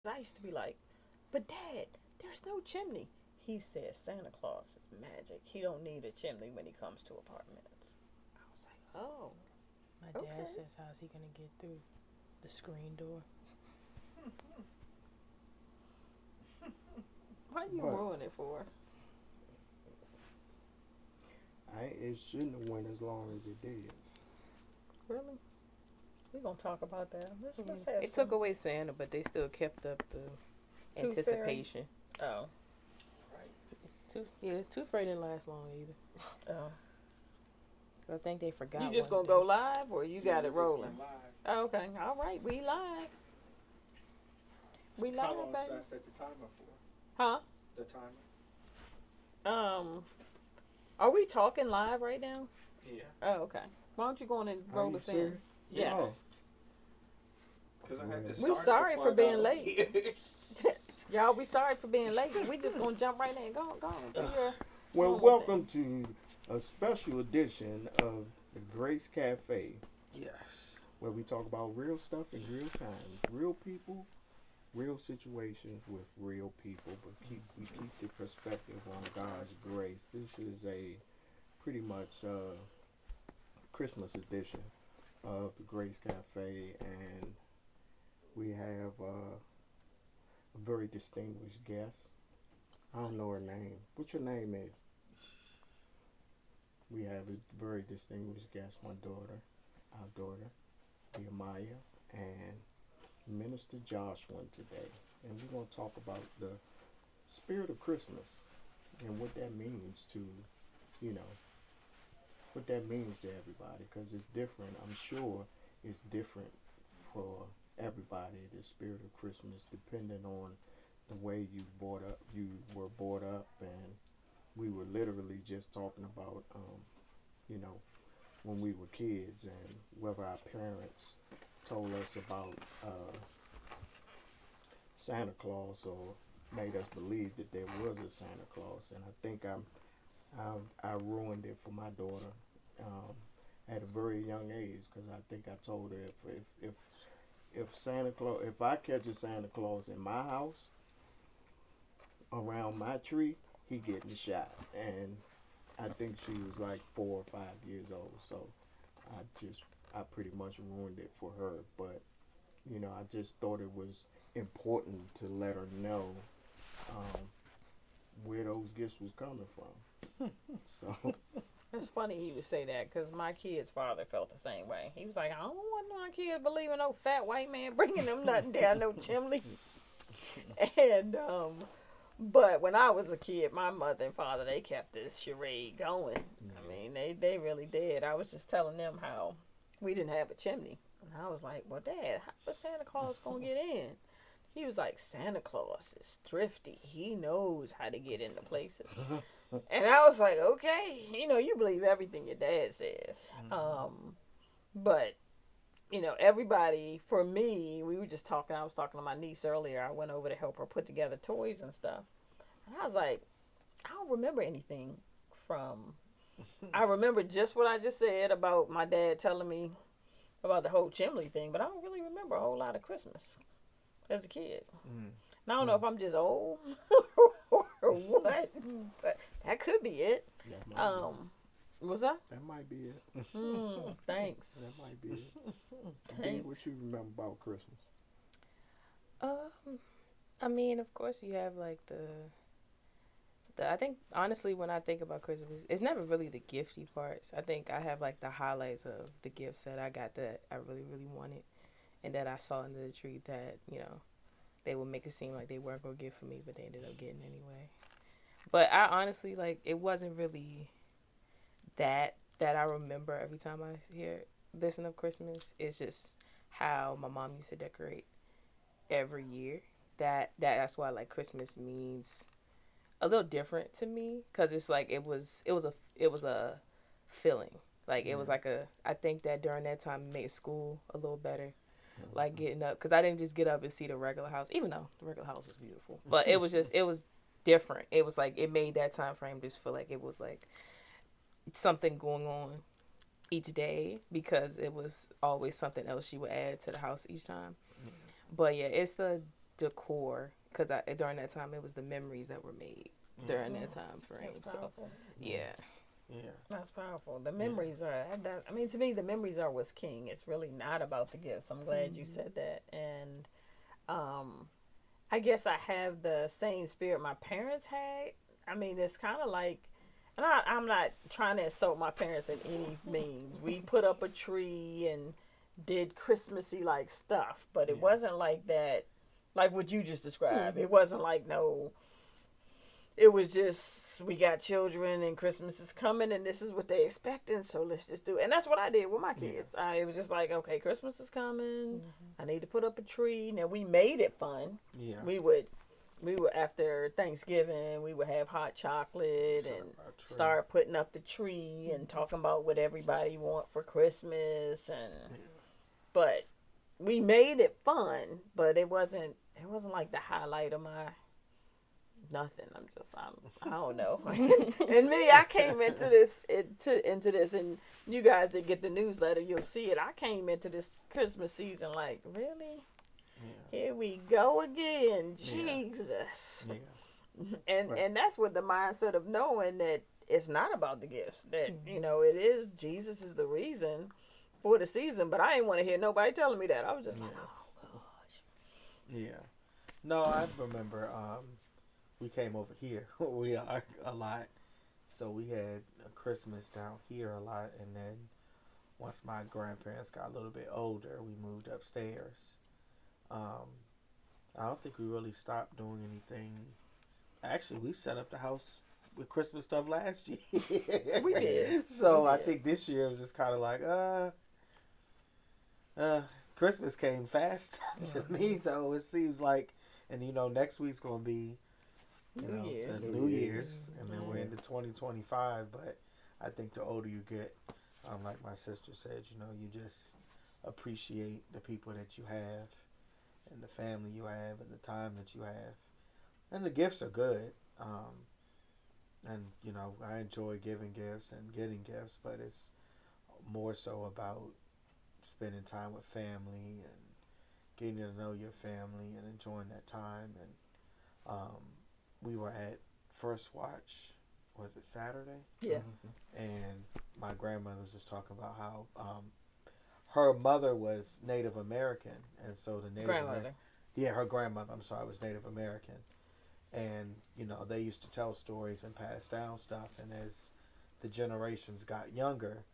I used to be like, but Dad, there's no chimney. He says Santa Claus is magic. He don't need a chimney when he comes to apartments. I was like, oh, My dad okay. says, how's he gonna get through the screen door? Why you But ruin it for? it shouldn't have went as long as it did. Really? We gonna talk about that. Let's They have took some away Santa, but they still kept up the tooth fairy. anticipation. Oh, Tooth Fairy didn't last long either. oh. I think they You forgot just one gonna go day. live or you Yeah, got we it just rolling? went live. Oh, okay. All right. We live. We How live, long baby. should I set the timer for? Huh? The timer? Um. Are we talking live right now? Yeah. Oh, okay. Why don't you go on and Are roll you us in? serious? Yes. Oh. Because I had to We start sorry before for I being got on late. here. Y'all, we sorry for being late. We just gonna jump right in. Go on. Do your Well, normal welcome thing. to a special edition of the Grace Cafe, Yes. where we talk about real stuff in real time, real people, real situations with real people, but we keep the perspective on God's grace. This is a pretty much Christmas edition of the Grace Cafe, and we have a very distinguished guest. I don't know her name. What your name is? We have a very distinguished guest, my daughter, our daughter, Deamaya, and Minister Joshwyn today. And we're going to talk about the spirit of Christmas and what that means to, you know, what that means to everybody, because it's different. I'm sure it's different for everybody, the spirit of Christmas, depending on the way you were brought up, and we were literally just talking about, you know, when we were kids and whether our parents told us about Santa Claus or made us believe that there was a Santa Claus. And I think I ruined it for my daughter at a very young age, because I think I told her if Santa Claus, if I catch a Santa Claus in my house around my tree, he getting shot. And I think she was like 4 or 5 years old, so I just I pretty much ruined it for her. But I just thought it was important to let her know um, where those gifts was coming from. So It's funny he would say that because my kid's father felt the same way. He was like, I don't want my kids believing no fat white man bringing them nothing down no chimney. And but when I was a kid, my mother and father, they kept this charade going. I mean, they really did. I was just telling them how we didn't have a chimney. And I was like, well, Dad, how is Santa Claus going to get in? He was like, Santa Claus is thrifty. He knows how to get into places. And I was like, okay, you believe everything your dad says. But everybody, for me, we were just talking. I was talking to my niece earlier. I went over to help her put together toys and stuff. And I was like, I don't remember anything from. I remember just what I just said about my dad telling me about the whole chimney thing, but I don't really remember a whole lot of Christmas as a kid. And I don't know if I'm just old or what, but that could be it. that might be, Was that? that might be it. Thanks. That might be it. Dean, Thanks. what you remember about Christmas? Um, I mean, of course, you have like the. I think honestly, when I think about Christmas, it's never really the gifty parts. I think I have like the highlights of the gifts that I got that I really really wanted, and that I saw under the tree that they would make it seem like they weren't gonna get for me, but they ended up getting anyway. But I honestly like it wasn't really that I remember every time I listen of Christmas. It's just how my mom used to decorate every year. That's why like Christmas means a little different to me, because it's like it was a feeling. Like it was like I think that during that time it made school a little better, like getting up, because I didn't just get up and see the regular house, even though the regular house was beautiful, but it was different. It was like it made that time frame just feel like it was like something going on each day, because it was always something else she would add to the house each time. But yeah, it's decor, because during that time it was the memories that were made during that time frame. That's So powerful. yeah. Yeah. That's powerful. The memories are. I mean, to me, the memories are what's king. It's really not about the gifts. I'm glad you said that. And I guess I have the same spirit my parents had. I mean, it's kind of like, and I'm not trying to insult my parents in any means. We put up a tree and did Christmassy like stuff, but it wasn't like that, like what you just described. It wasn't like no. It was just, we got children and Christmas is coming and this is what they expecting, so let's just do it. And that's what I did with my kids. It was just like, okay, Christmas is coming. I need to put up a tree. Now we made it fun. Yeah. We would after Thanksgiving, we would have hot chocolate and start putting up the tree and talking about what everybody want for Christmas but we made it fun, but it wasn't like the highlight of my nothing. I don't know. And me, I came into this, and you guys that get the newsletter, you'll see it. I came into this Christmas season like, really? Yeah. Here we go again. Jesus. Yeah. And that's with the mindset of knowing that it's not about the gifts. That, it is, Jesus is the reason for the season, but I didn't want to hear nobody telling me that. I was just like, oh, gosh. Yeah. No, I remember, we came over here. We are a lot. So we had a Christmas down here a lot. And then once my grandparents got a little bit older, we moved upstairs. I don't think we really stopped doing anything. Actually, we set up the house with Christmas stuff last year. We did. So I think this year it was just kind of like, Christmas came fast to me, though. It seems like, and next week's going to be New Year's, and then we're into 2025. But I think the older you get, like my sister said, you just appreciate the people that you have, and the family you have, and the time that you have, and the gifts are good. And I enjoy giving gifts and getting gifts, but it's more so about spending time with family and getting to know your family and enjoying that time. And we were at First Watch, was it Saturday? Yeah. And my grandmother was just talking about how her mother was Native American, and so the Native grandmother. Her grandmother, I'm sorry, was Native American. And, they used to tell stories and pass down stuff, and as the generations got younger,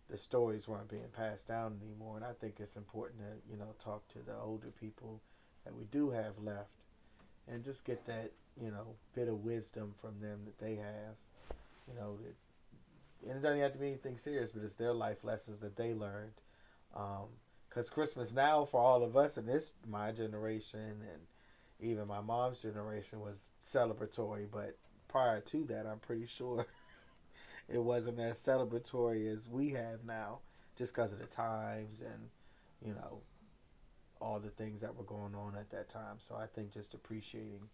the stories weren't being passed down anymore. And I think it's important to, talk to the older people that we do have left and just get that, bit of wisdom from them that they have, and it doesn't have to be anything serious, but it's their life lessons that they learned. Because Christmas now for all of us, and my generation and even my mom's generation, was celebratory, but prior to that, I'm pretty sure it wasn't as celebratory as we have now, just because of the times and, all the things that were going on at that time. So I think just appreciating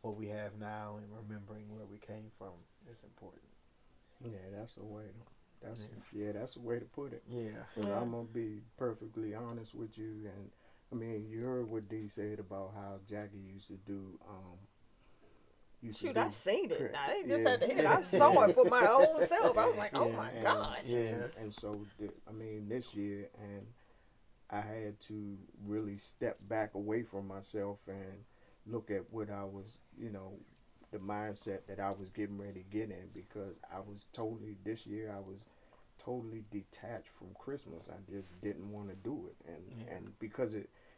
what we have now and remembering where we came from is important. Yeah, that's a way that's a way to put it. Yeah. Because I'm going to be perfectly honest with you, and I mean, you heard what Dee said about how Jackie used to do. Shoot, I seen it. I didn't just have to hear it. I saw it for my own self. I was like, oh my gosh. Yeah. And so, this year, and I had to really step back away from myself and look at what I was, the mindset that I was getting ready to get in, because this year I was totally detached from Christmas. I just didn't want to do it. And because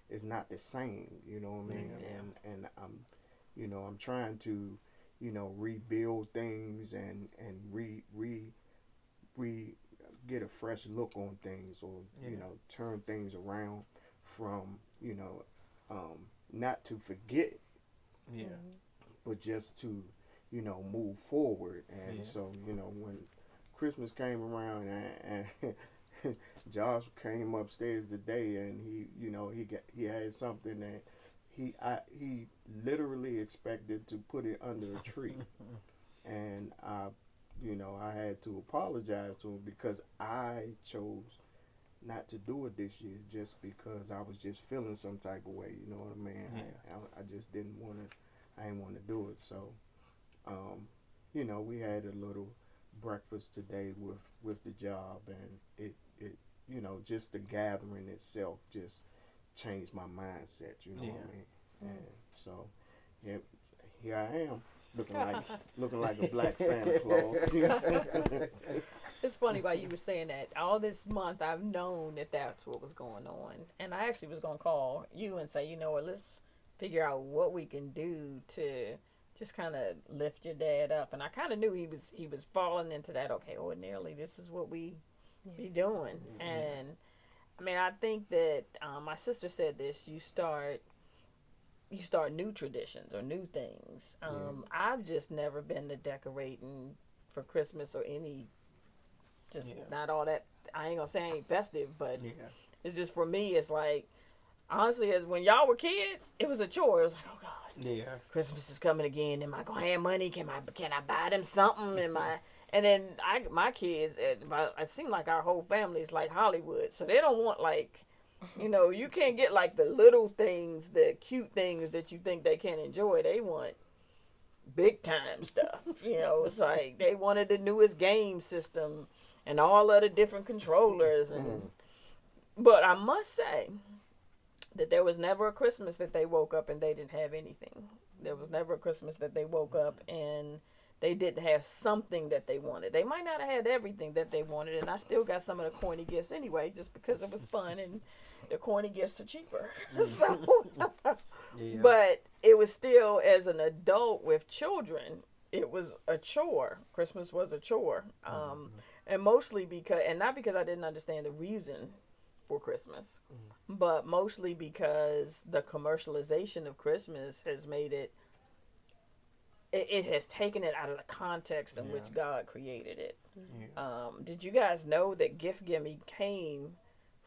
it's not the same, you know what I mean? Yeah. And I'm trying to, rebuild things and get a fresh look on things, or, turn things around from, not to forget, but just to, move forward. And so, when Christmas came around and Josh came upstairs today, and he had something that he literally expected to put it under a tree, and I had to apologize to him because I chose not to do it this year just because I was just feeling some type of way. You know what I mean? Yeah. I just didn't want to. I didn't want to do it. So, you know, we had a little breakfast today with the job, and it you know, just the gathering itself just changed my mindset. You know what I mean? And so, yeah, here I am. Looking like a black Santa Claus. It's funny while you were saying that. All this month, I've known that that's what was going on, and I actually was gonna call you and say, you know what, let's figure out what we can do to just kind of lift your dad up. And I kind of knew he was falling into that. Okay, ordinarily, this is what we be doing. And I mean, I think that my sister said this. You start new traditions or new things. I've just never been to decorating for Christmas or any. Just not all that. I ain't gonna say I ain't festive, but it's just for me. It's like, honestly, as when y'all were kids, it was a chore. It was like, oh God, Christmas is coming again. Am I gonna have money? Can I buy them something? And then my kids, it seemed like our whole family is like Hollywood, so they don't want like, you know, you can't get like the little things, the cute things that you think they can enjoy. They want big time stuff. You know, it's like they wanted the newest game system and all of the different controllers. And but I must say that there was never a Christmas that they woke up and they didn't have anything. There was never a Christmas that they woke up and they didn't have something that they wanted. They might not have had everything that they wanted, and I still got some of the corny gifts anyway, just because it was fun and the corny gifts are cheaper. So, but it was still, as an adult with children, it was a chore. Christmas was a chore. And mostly because, and not because I didn't understand the reason for Christmas, but mostly because the commercialization of Christmas has made it has taken it out of the context in which God created it. Did you guys know that gift giving came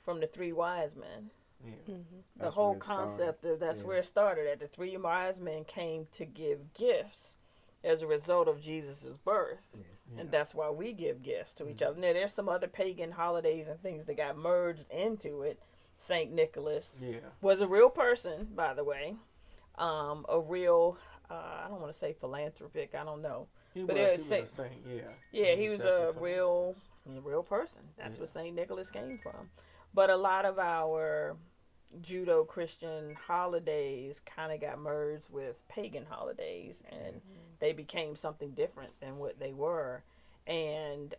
from the three wise men? The whole concept of that's where it started at. The three wise men came to give gifts as a result of Jesus's birth. And that's why we give gifts to each other. Now, there's some other pagan holidays and things that got merged into it. Saint Nicholas was a real person, by the way. A real, I don't want to say philanthropic, I don't know. He was a saint, he was a real person. That's where Saint Nicholas came from. But a lot of our Judo-Christian holidays kind of got merged with pagan holidays, and they became something different than what they were. And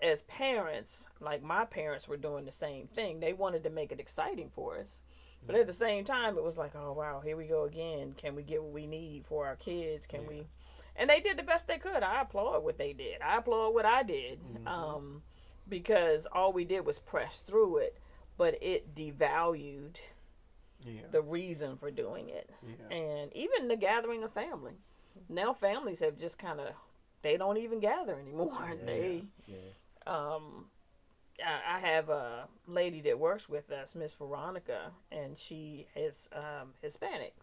as parents, like my parents were doing the same thing. They wanted to make it exciting for us. But at the same time, it was like, oh, wow, here we go again. Can we get what we need for our kids? Can we? And they did the best they could. I applaud what they did. I applaud what I did. Because all we did was press through it. But it devalued the reason for doing it. And even the gathering of family. Now families have just kind of, they don't even gather anymore. I have a lady that works with us, Miss Veronica, and she is Hispanic.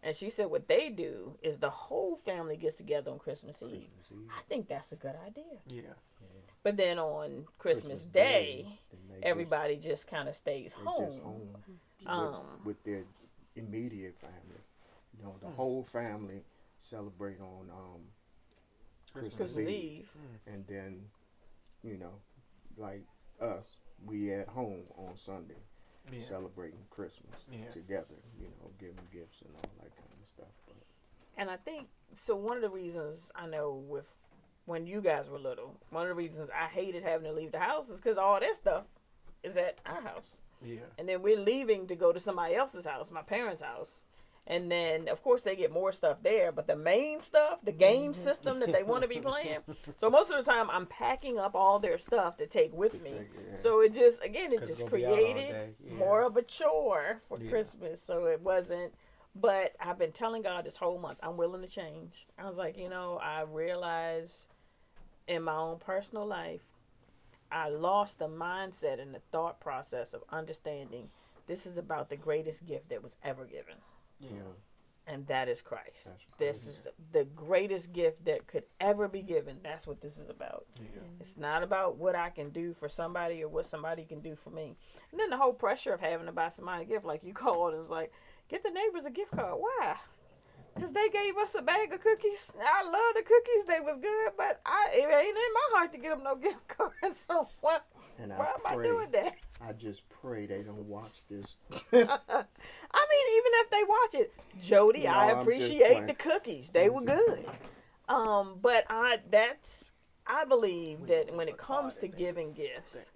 And she said what they do is the whole family gets together on Christmas Eve. I think that's a good idea. But then on Christmas Day, everybody just kind of stays home. With their immediate family. You know, the whole family celebrate on Christmas Eve. And then, you know, like us, we at home on Sunday celebrating Christmas together, you know, giving gifts and all that kind of stuff. And I think, so one of the reasons I know with when you guys were little, one of the reasons I hated having to leave the house is because all that stuff is at our house. And then we're leaving to go to somebody else's house, my parents' house. And then, of course, they get more stuff there. But the main stuff, the game system that they want to be playing. So most of the time, I'm packing up all their stuff to take with me. So it just, again, it just created more of a chore for Christmas. So it wasn't. But I've been telling God this whole month, I'm willing to change. I was like, you know, I realized in my own personal life, I lost the mindset and the thought process of understanding this is about the greatest gift that was ever given. and that is Christ. That's This is the greatest gift that could ever be given. That's what this is about. Yeah. It's not about what I can do for somebody or what somebody can do for me. And then the whole pressure of having to buy somebody a gift, like you called and was like, get the neighbors a gift card. Why? Because they gave us a bag of cookies. I love the cookies. They was good, but it ain't in my heart to get them no gift card. So why am I doing that? I just pray they don't watch this. I mean, even if they watch it, Jody, No, I I'm appreciate just the cookies. They were good. But I believe that when it comes to giving gifts,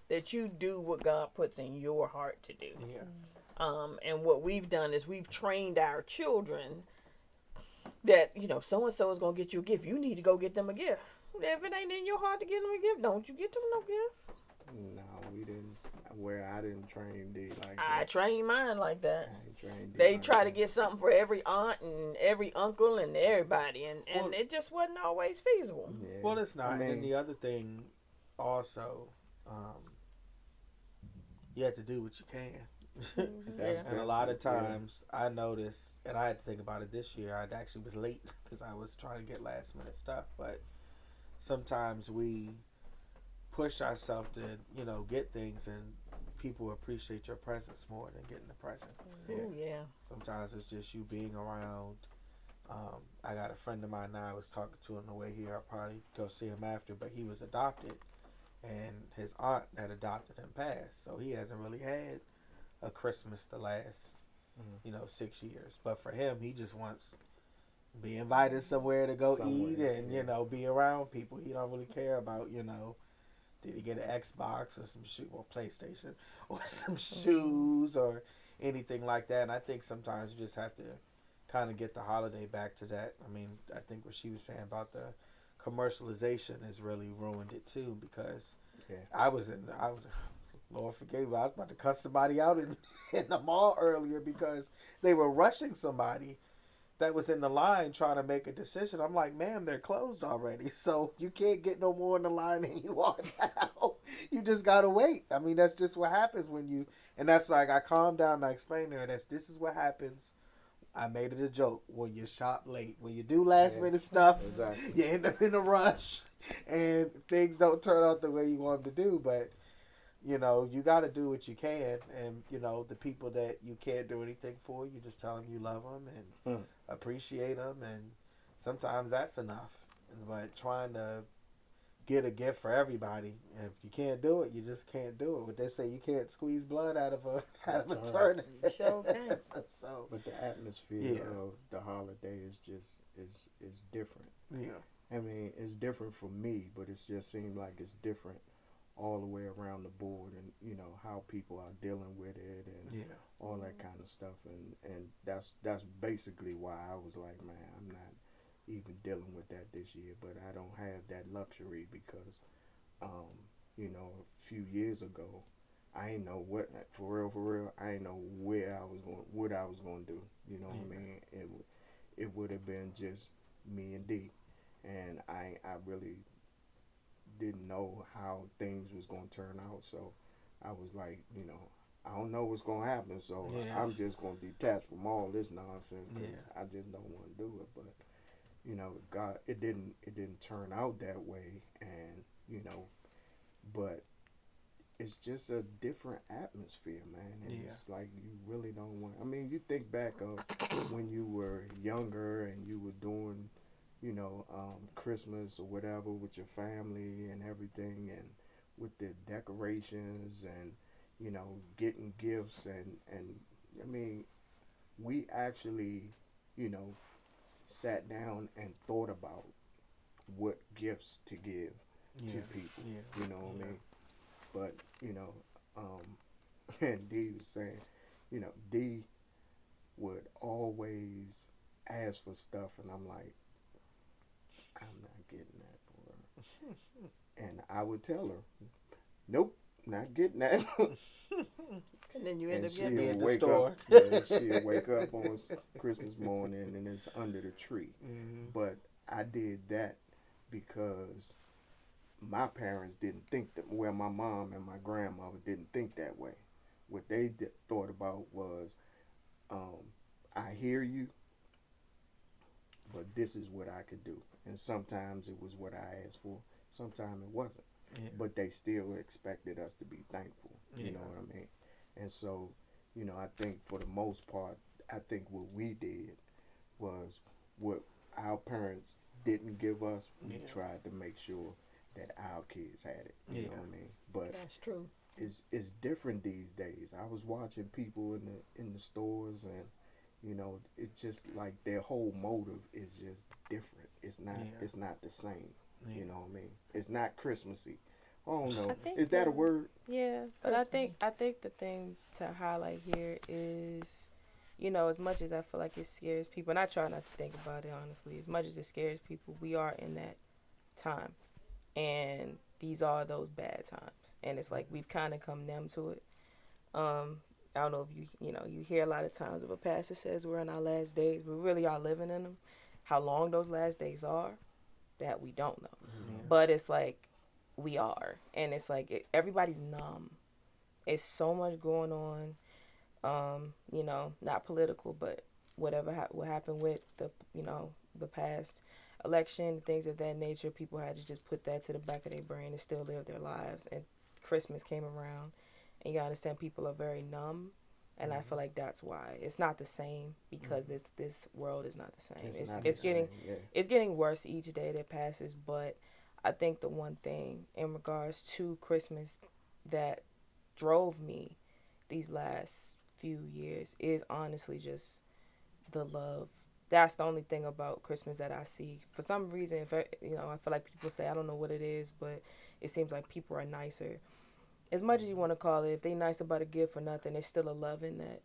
that you do what God puts in your heart to do. Yeah. And what we've done is we've trained our children that, so and so is gonna get you a gift. You need to go get them a gift. If it ain't in your heart to get them a gift, don't you get them no gift. No, we didn't. I didn't train D like that. I trained mine like that. I trained D They like try to that. get something for every aunt and every uncle and everybody, and Well, it just wasn't always feasible. Yeah. Well, it's not. I mean, And the other thing, also, you have to do what you can. And a lot of times, I noticed, and I had to think about it this year. I actually was late because I was trying to get last minute stuff. But sometimes we push ourselves to, get things, and people appreciate your presence more than getting the present. Oh yeah. Sometimes it's just you being around. I got a friend of mine now I was talking to on the way here. I'll probably go see him after, but he was adopted, and his aunt that adopted him passed, so he hasn't really had a Christmas the last 6 years. But for him, he just wants to be invited somewhere to go eat and be around people. He don't really care about did he get an Xbox or some or PlayStation or some shoes or anything like that. And I think sometimes you just have to kind of get the holiday back to that. I mean, I think what she was saying about the commercialization has really ruined it too, because I was Lord forgive me, I was about to cuss somebody out in the mall earlier because they were rushing somebody that was in the line trying to make a decision. I'm like, ma'am, they're closed already, so you can't get no more in the line than you are now. You just gotta wait. I mean, that's just what happens when you, and that's like, I calmed down and I explained to her, this is what happens. I made it a joke. When you shop late, when you do last minute stuff, exactly. You end up in a rush and things don't turn out the way you want them to do. But you got to do what you can, and the people that you can't do anything for, you just tell them you love them and appreciate them, and sometimes that's enough. But trying to get a gift for everybody, if you can't do it, you just can't do it. But they say you can't squeeze blood out of a turnip. You sure can. So, but the atmosphere of the holiday is just is different. Yeah. I mean, it's different for me, but it just seems like it's different all the way around the board, and how people are dealing with it and all that kind of stuff, and that's basically why I was like, man, I'm not even dealing with that this year. But I don't have that luxury because a few years ago I ain't know what, for real I ain't know what I was going to do. What I mean? It would have been just me and D, and I really didn't know how things was going to turn out. So I was like, I don't know what's going to happen. So I'm just going to detach from all this nonsense because I just don't want to do it. But God, it didn't turn out that way, and but it's just a different atmosphere, man. And it's like you really don't want. I mean, you think back of when you were younger and you were doing Christmas or whatever with your family and everything, and with the decorations and getting gifts, and I mean, we actually sat down and thought about what gifts to give to people. You know what I mean? But and D was saying, D would always ask for stuff, and I'm like, I'm not getting that for her. And I would tell her, nope, not getting that. And then you end up getting it it at the store. She'll wake up on Christmas morning and it's under the tree. But I did that because my parents didn't think that, well, my mom and my grandmother didn't think that way. What they thought about was, I hear you, but this is what I could do. And sometimes it was what I asked for. Sometimes it wasn't. Yeah. But they still expected us to be thankful. Yeah. You know what I mean? And so, I think for the most part, I think what we did was what our parents didn't give us. We tried to make sure that our kids had it. You know what I mean? But that's true. It's different these days. I was watching people in the stores, and it's just like their whole motive is just different. It's not the same. You know what I mean? It's not Christmassy. Oh no, is that a word? Yeah, but I think the thing to highlight here is, as much as I feel like it scares people, and I try not to think about it honestly, as much as it scares people, we are in that time, and these are those bad times, and it's like we've kind of come numb to it. I don't know if you hear a lot of times if a pastor says we're in our last days, we really are living in them. How long those last days are, that we don't know. But it's like we are, and it's like everybody's numb. It's so much going on, not political, but whatever what happened with the past election, things of that nature. People had to just put that to the back of their brain and still live their lives. And Christmas came around, and you understand people are very numb. And I feel like that's why it's not the same, because this world is not the same. It's getting worse each day that passes. But I think the one thing in regards to Christmas that drove me these last few years is honestly just the love. That's the only thing about Christmas that I see. For some reason, I feel like people say, I don't know what it is, but it seems like people are nicer. As much as you want to call it, if they nice about a gift or nothing, there's still a love in that.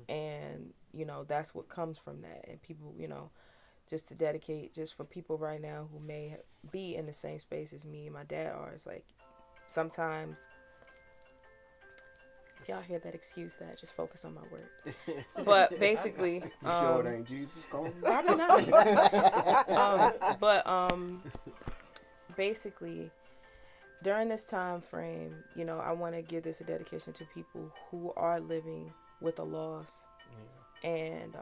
And, that's what comes from that. And people, just to dedicate, just for people right now who may be in the same space as me and my dad are, it's like sometimes, if y'all hear that, excuse that. Just focus on my words. But basically, you sure it ain't Jesus calling? Probably not. But basically, during this time frame, I want to give this a dedication to people who are living with a loss and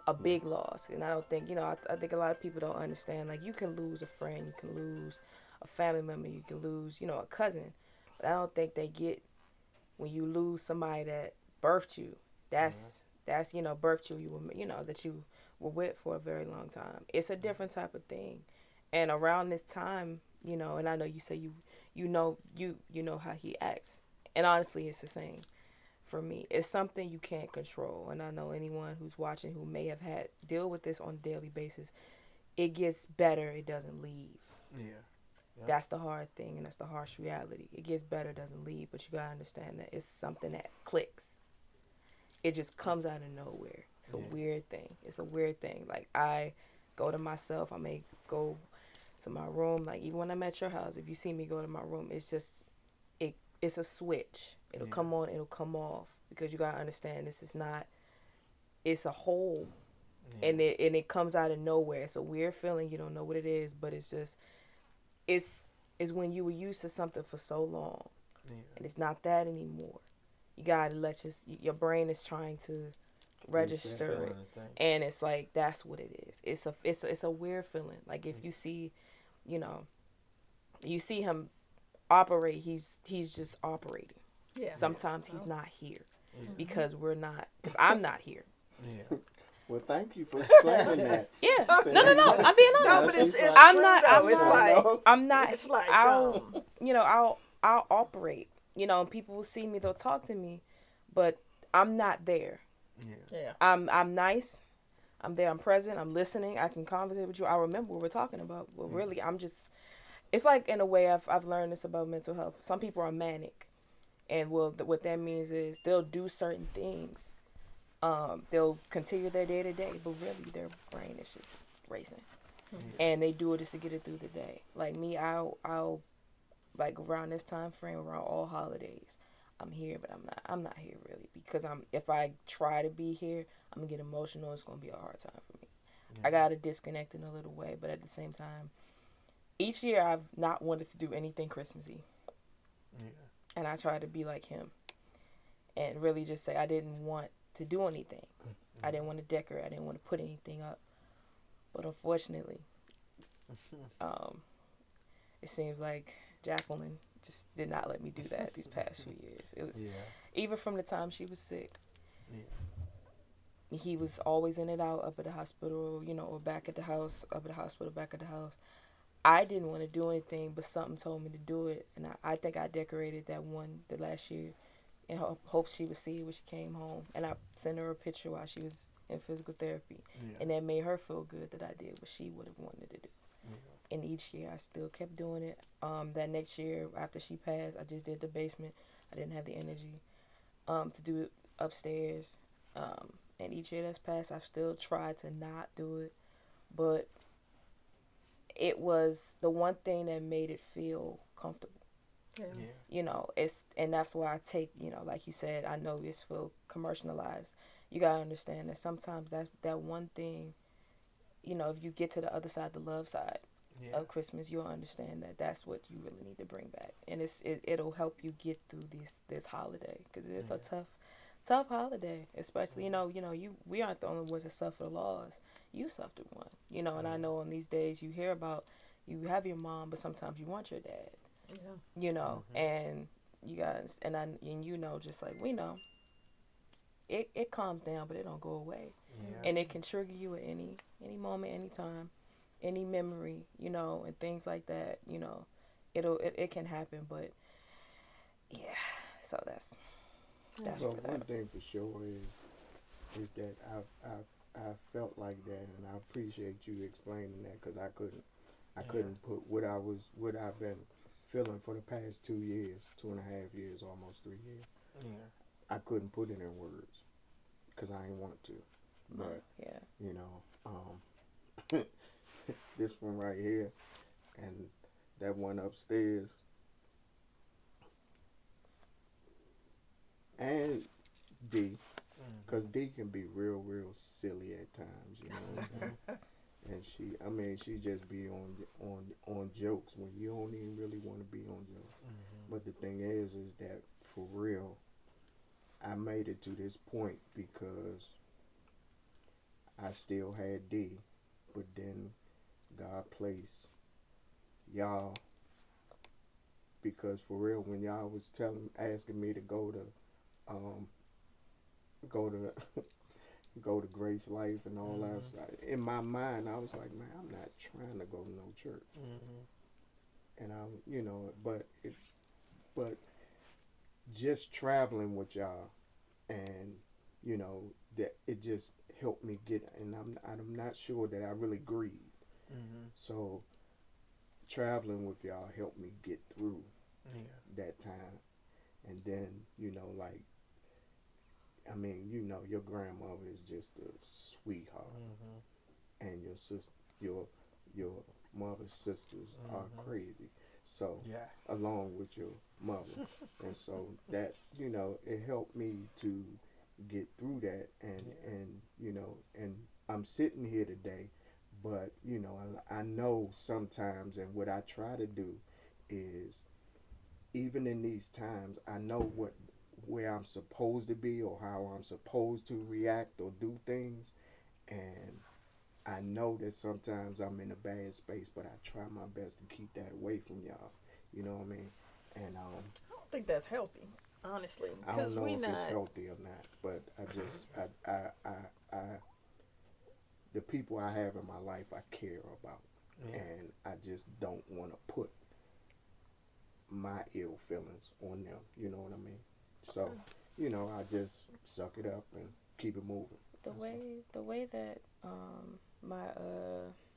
a big loss. And I don't think, I think a lot of people don't understand. Like, you can lose a friend, you can lose a family member, you can lose, a cousin. But I don't think they get when you lose somebody that birthed you. That's birthed you, that you were with for a very long time. It's a different type of thing. And around this time, and I know you say you know how he acts, and honestly, it's the same for me. It's something you can't control, and I know anyone who's watching who may have had deal with this on a daily basis. It gets better, it doesn't leave. That's the hard thing, and that's the harsh reality. It gets better, it doesn't leave, but you gotta understand that it's something that clicks. It just comes out of nowhere. It's a weird thing. It's a weird thing. Like, I go to myself, I may go to my room, like even when I'm at your house, if you see me go to my room, it's just it's a switch. It'll come on, it'll come off, because you gotta understand this is not, it's a hole, and it comes out of nowhere. It's a weird feeling, you don't know what it is, but it's just it's when you were used to something for so long, and it's not that anymore. You gotta let your brain is trying to register it, and it's like that's what it is. It's a weird feeling. Like, if you see, you see him operate, he's just operating. Sometimes he's not here because I'm not here. Well, thank you for explaining that. No, I'm being honest. No, but I'm not. It's like I'll operate. And people will see me, they'll talk to me, but I'm not there. I'm nice. I'm there. I'm present. I'm listening. I can conversate with you. I remember what we're talking about. But really, I'm just. It's like, in a way, I've learned this about mental health. Some people are manic, and what that means is they'll do certain things. They'll continue their day to day, but really their brain is just racing, and they do it just to get it through the day. Like me, I'll like around this time frame, around all holidays, I'm here, but I'm not here really, because if I try to be here, I'm gonna get emotional. It's gonna be a hard time for me. I gotta disconnect in a little way, but at the same time, each year I've not wanted to do anything Christmassy, and I tried to be like him, and really just say I didn't want to do anything. I didn't want to decorate. I didn't want to put anything up. But unfortunately, it seems like Jacqueline just did not let me do that these past few years. It was even from the time she was sick. Yeah. He was always in and out, up at the hospital, or back at the house, up at the hospital, back at the house. I didn't want to do anything, but something told me to do it, and I think I decorated the last year in hopes she would see it when she came home, and I sent her a picture while she was in physical therapy, and that made her feel good that I did what she would have wanted to do. And each year I still kept doing it. That next year after she passed, I just did the basement. I didn't have the energy to do it upstairs. And each year that's passed, I've still tried to not do it, but it was the one thing that made it feel comfortable. And that's why I take, like you said, I know it's feel commercialized. You gotta understand that sometimes that one thing, if you get to the other side, the love side of Christmas, you'll understand that that's what you really need to bring back, and it'll help you get through this holiday, because it's a tough holiday, especially we aren't the only ones that suffer loss. You suffered one, and I know on these days you hear about, you have your mom, but sometimes you want your dad. And you guys, and just like we know, it calms down, but it don't go away. And it can trigger you at any moment, anytime, any memory, and things like that. It can happen, but so that's well, one thing for sure is that I felt like that, and I appreciate you explaining that, because I couldn't put what I've been feeling for the past 2 years, 2.5 years, almost 3 years. I couldn't put it in words because I didn't want to. But this one right here and that one upstairs, and D, because D can be real silly at times, you know what I'm saying? And she just be on jokes when you don't even really want to be on jokes. But the thing is that for real, I made it to this point because I still had D, but then God placed y'all, because for real, when y'all was asking me to go to go to Grace Life and all that. In my mind, I was like, man, I'm not trying to go to no church. And but just traveling with y'all, and that it just helped me get. And I'm not sure that I really grieved. So traveling with y'all helped me get through that time. And then your grandmother is just a sweetheart, and your sister, your mother's sisters are crazy. So along with your mother, and so that it helped me to get through that, and I'm sitting here today, but I know sometimes, and what I try to do is, even in these times, I know where I'm supposed to be or how I'm supposed to react or do things, and I know that sometimes I'm in a bad space, but I try my best to keep that away from y'all. You know what I mean? And I don't think that's healthy, honestly. I don't know if it's healthy or not, but I the people I have in my life I care about, and I just don't want to put my ill feelings on them. You know what I mean? So, I just suck it up and keep it moving. The way that my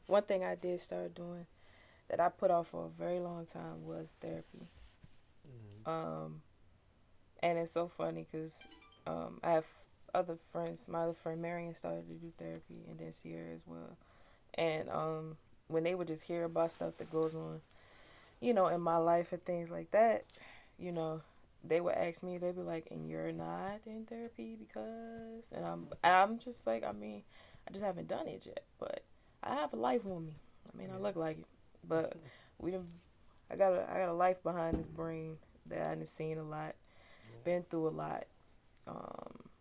one thing I did start doing that I put off for a very long time was therapy. And it's so funny because I have other friends. My other friend Marion started to do therapy, and then Sierra as well. And when they would just hear about stuff that goes on, in my life and things like that, they would ask me, they'd be like, and you're not in therapy because, and I'm just like, I just haven't done it yet, but I have a life on me. I look like it, but I got a life behind this brain that I done seen a lot, been through a lot,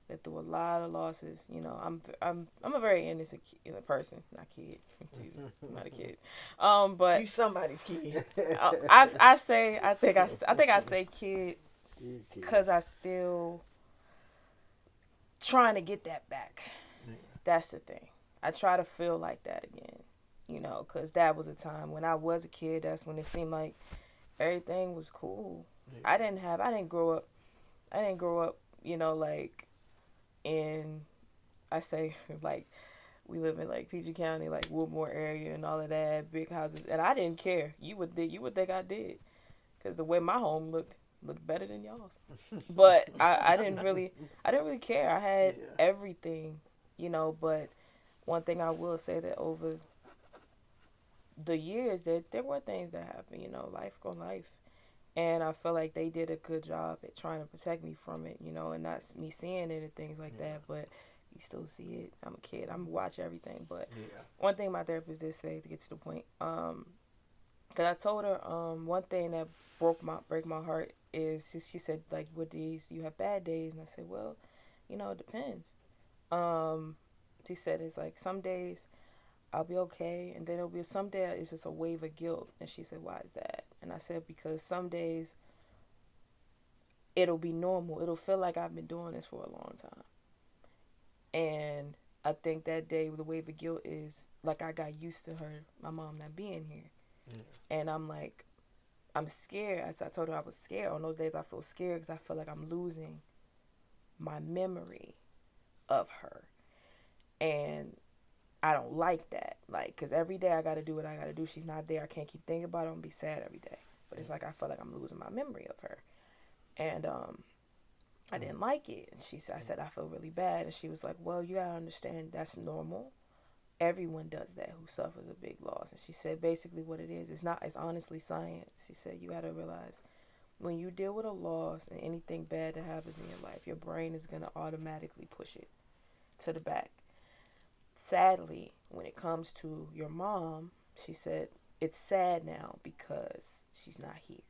Been through a lot of losses. You know, I'm a very innocent person, not kid. Jesus, I'm not a kid. But you somebody's kid. I think I say kid because I still trying to get that back. Yeah. That's the thing. I try to feel like that again. You know, because that was a time when I was a kid. That's when it seemed like everything was cool. Yeah. I didn't grow up. You know, like I say like we live in like PG County, like Woodmore area and all of that, big houses, and I didn't care. You would think I did, because the way my home looked better than y'all's. But I didn't really care. I had everything, you know. But one thing I will say that over the years, there were things that happened, you know, life go life. And I feel like they did a good job at trying to protect me from it, you know, and not me seeing it and things like that. But you still see it. I'm a kid. I'm watch everything. But one thing my therapist did say, to get to the point, because I told her one thing that break my heart is she said, like, with these, you have bad days. And I said, well, you know, it depends. She said it's like some days I'll be okay, and then it'll be some day it's just a wave of guilt. And she said, why is that? And I said, because some days it'll be normal. It'll feel like I've been doing this for a long time. And I think that day the wave of guilt is like I got used to my mom not being here. Yeah. And I'm like, I'm scared. As I told her I was scared. On those days I feel scared because I feel like I'm losing my memory of her. And I don't like that, like, because every day I got to do what I got to do. She's not there. I can't keep thinking about it. I'm going to be sad every day. But it's like I feel like I'm losing my memory of her. And I didn't like it. And I said, I feel really bad. And she was like, well, you got to understand that's normal. Everyone does that who suffers a big loss. And she said basically what it is, it's honestly science. She said you got to realize when you deal with a loss and anything bad that happens in your life, your brain is going to automatically push it to the back. Sadly, when it comes to your mom, she said, it's sad now because she's not here.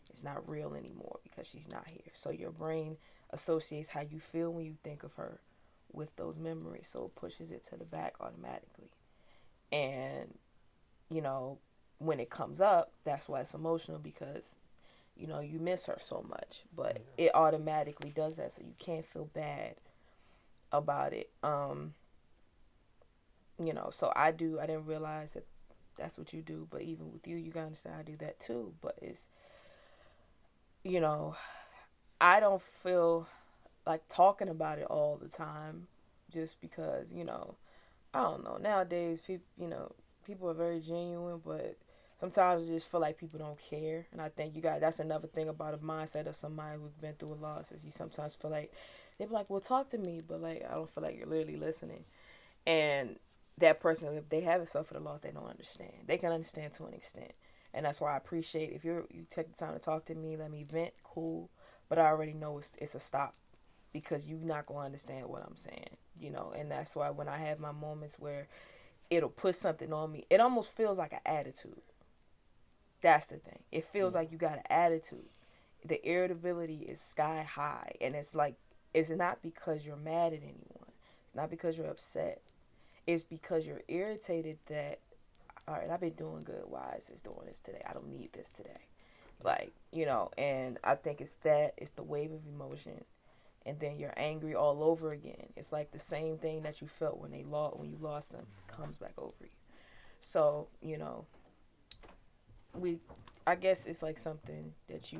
It's not real anymore because she's not here. So your brain associates how you feel when you think of her with those memories. So it pushes it to the back automatically. And, you know, when it comes up, that's why it's emotional, because, you know, you miss her so much. But it automatically does that, so you can't feel bad about it. You know, so I didn't realize that that's what you do, but even with you gotta understand I do that too. But it's, you know, I don't feel like talking about it all the time, just because, you know, I don't know, nowadays people are very genuine, but sometimes I just feel like people don't care. And I think that's another thing about a mindset of somebody who's been through a loss, is you sometimes feel like they be like, well, talk to me, but like I don't feel like you're literally listening. And that person, if they haven't suffered a loss, they don't understand. They can understand to an extent. And that's why I appreciate if you take the time to talk to me, let me vent, cool. But I already know it's a stop, because you're not going to understand what I'm saying, you know. And that's why when I have my moments where it'll put something on me, it almost feels like an attitude. That's the thing. It feels like you got an attitude. The irritability is sky high. And it's like, it's not because you're mad at anyone. It's not because you're upset. It's because you're irritated that, all right, I've been doing good. Why is this doing this today? I don't need this today. Like, you know, and I think it's the wave of emotion. And then you're angry all over again. It's like the same thing that you felt when you lost them comes back over you. So, you know, I guess it's like something that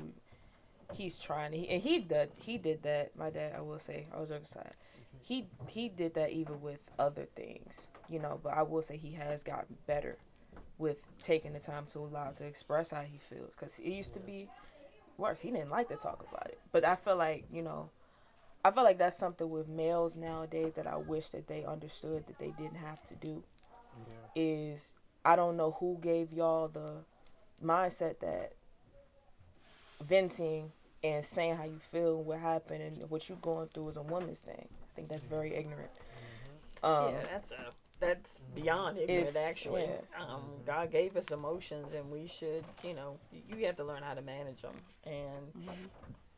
he's trying to, and he did that. My dad, I will say, I was joking aside. He did that even with other things, you know, but I will say he has gotten better with taking the time to allow to express how he feels, because it used to be worse. He didn't like to talk about it. But I feel like, you know, that's something with males nowadays that I wish that they understood that they didn't have to do. Is, I don't know who gave y'all the mindset that venting and saying how you feel and what happened and what you're going through is a woman's thing. I think that's very ignorant. That's beyond ignorant, actually. Yeah. God gave us emotions, and we should, you know, you have to learn how to manage them. And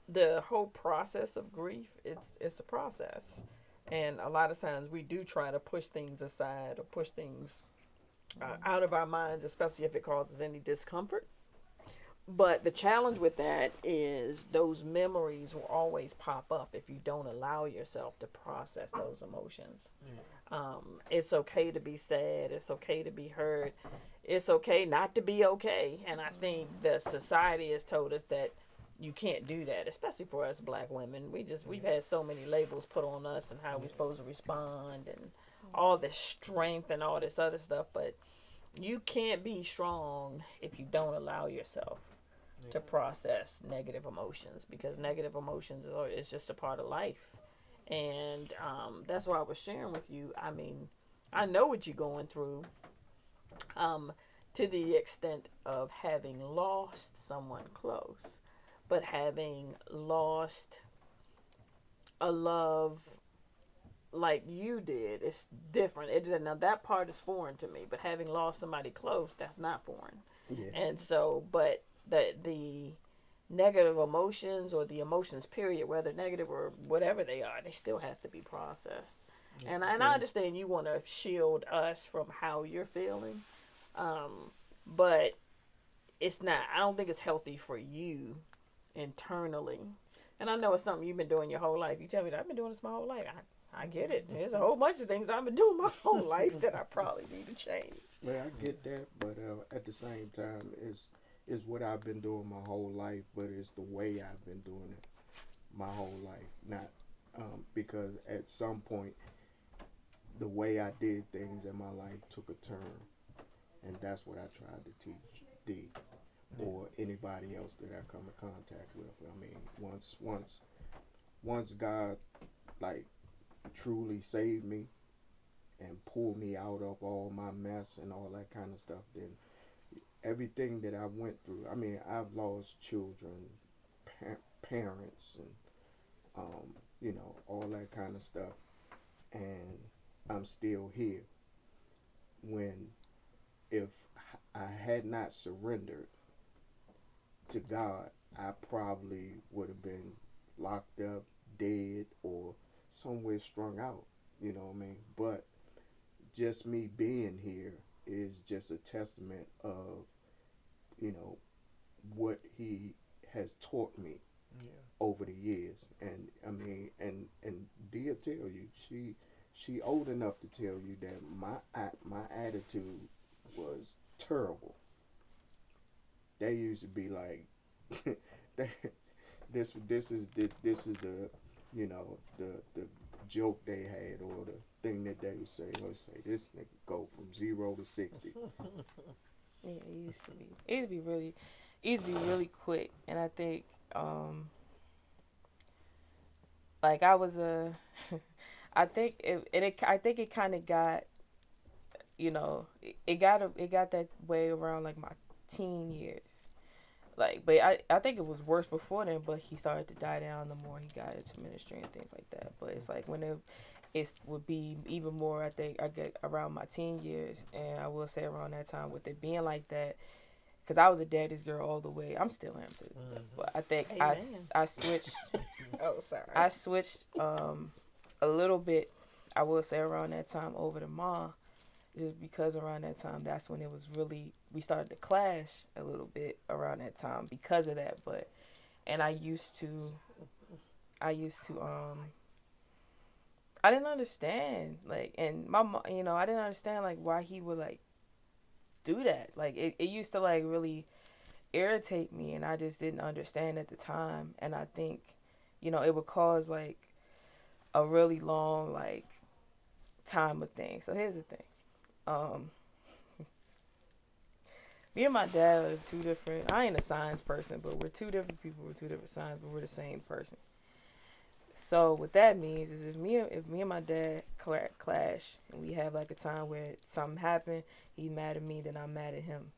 the whole process of grief, it's a process, and a lot of times we do try to push things aside or push things out of our minds, especially if it causes any discomfort. But the challenge with that is those memories will always pop up if you don't allow yourself to process those emotions. It's okay to be sad. It's okay to be hurt. It's okay not to be okay. And I think the society has told us that you can't do that, especially for us black women. We've had so many labels put on us and how we're supposed to respond and all this strength and all this other stuff. But you can't be strong if you don't allow yourself to process negative emotions, because negative emotions is just a part of life. And that's why I was sharing with you. I mean, I know what you're going through, to the extent of having lost someone close, but having lost a love like you did, it's different. Now that part is foreign to me, but having lost somebody close, that's not foreign. And so, but the negative emotions, or the emotions period, whether negative or whatever they are, they still have to be processed. And I understand you want to shield us from how you're feeling, but it's not. I don't think it's healthy for you internally. And I know it's something you've been doing your whole life. You tell me that I've been doing this my whole life. I get it. There's a whole bunch of things I've been doing my whole life that I probably need to change. Well, I get that, but at the same time, is what I've been doing my whole life, but it's the way I've been doing it my whole life. Not because at some point, the way I did things in my life took a turn, and that's what I tried to teach D or anybody else that I come in contact with. I mean, once God like truly saved me and pulled me out of all my mess and all that kind of stuff, then everything that I went through, I mean, I've lost children, parents, and all that kind of stuff, and I'm still here. If I had not surrendered to God, I probably would have been locked up, dead, or somewhere strung out. You know what I mean? But just me being here is just a testament of, what He has taught me over the years. And I mean, and Dia tell you, she old enough to tell you that my attitude was terrible. They used to be like, this is the the joke they had, or the thing that they would say. Let's say this nigga go from 0 to 60. Yeah, it used to be. It used to be really quick, and I think, like I was I think it kind of got, it got that way around like my teen years. Like, but I think it was worse before then, but he started to die down the more he got into ministry and things like that. But it's like when it would be even more, I think I get around my teen years, and I will say around that time with it being like that, because I was a daddy's girl all the way. I'm still am to this stuff, but I think I switched. Oh, sorry. I switched a little bit, I will say around that time, over to Ma, just because around that time, that's when it was really, we started to clash a little bit around that time because of that. But, and I used to I didn't understand, like, and my mom, I didn't understand, like, why he would, like, do that. Like, it used to, like, really irritate me, and I just didn't understand at the time. And I think, it would cause, like, a really long, like, time of things. So here's the thing. Me and my dad are two different, I ain't a signs person, but we're two different people, we're two different signs, but we're the same person. So what that means is if me and my dad clash, and we have like a time where something happened, he's mad at me, then I'm mad at him.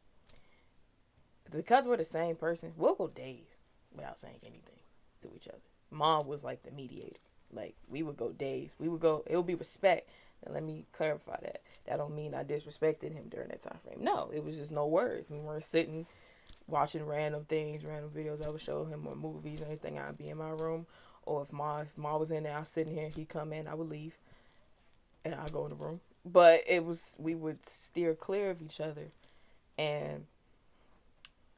Because we're the same person, we'll go days without saying anything to each other. Mom was like the mediator. Like, we would go days. It would be respect. And let me clarify that. That don't mean I disrespected him during that time frame. No, it was just no words. We weren't sitting watching random things, random videos. I would show him, or movies, or anything. I'd be in my room, or if Ma was in there, I was sitting here. He'd come in, I would leave, and I'd go in the room. But we would steer clear of each other, and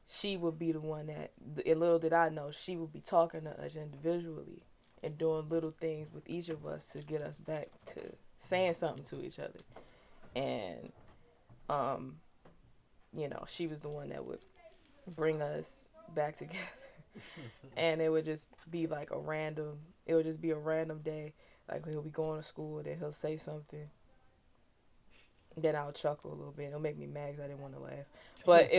she would be the one that, and little did I know, she would be talking to us individually and doing little things with each of us to get us back to saying something to each other. And, you know, she was the one that would bring us back together. And it would just be like it would just be a random day. Like, he'll be going to school, and then he'll say something. Then I'll chuckle a little bit. It'll make me mad because I didn't want to laugh. But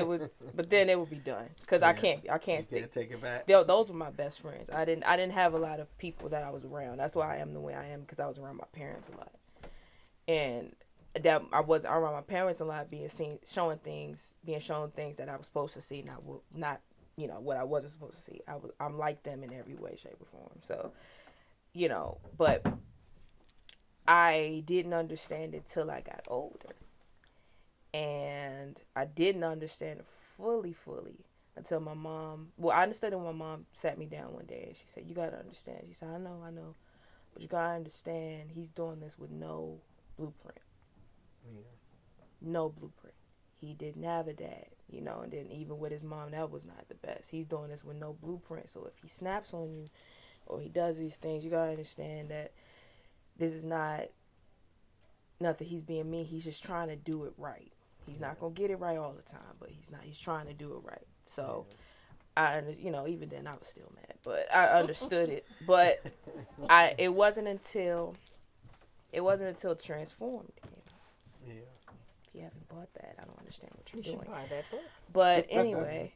then it would be done. Because I can't take it back. Those were my best friends. I didn't have a lot of people that I was around. That's why I am the way I am, because I was around my parents a lot. And that I was around my parents a lot, being shown things that I was supposed to see, not you know, what I wasn't supposed to see. I'm like them in every way, shape, or form. So, you know, but I didn't understand it till I got older. And I didn't understand it fully until my mom, I understood it when my mom sat me down one day and she said, "You got to understand." She said, I know, but you got to understand, he's doing this with no blueprint. Yeah. No blueprint. He didn't have a dad, you know, and then even with his mom, that was not the best. He's doing this with no blueprint. So if he snaps on you or he does these things, you got to understand that this is not nothing he's being mean. He's just trying to do it right. He's not going to get it right all the time, but he's trying to do it right. So even then I was still mad, but I understood it. But it wasn't until Transformed came out. Yeah. If you haven't bought that, I don't understand what you're doing. Should buy that book. But anyway,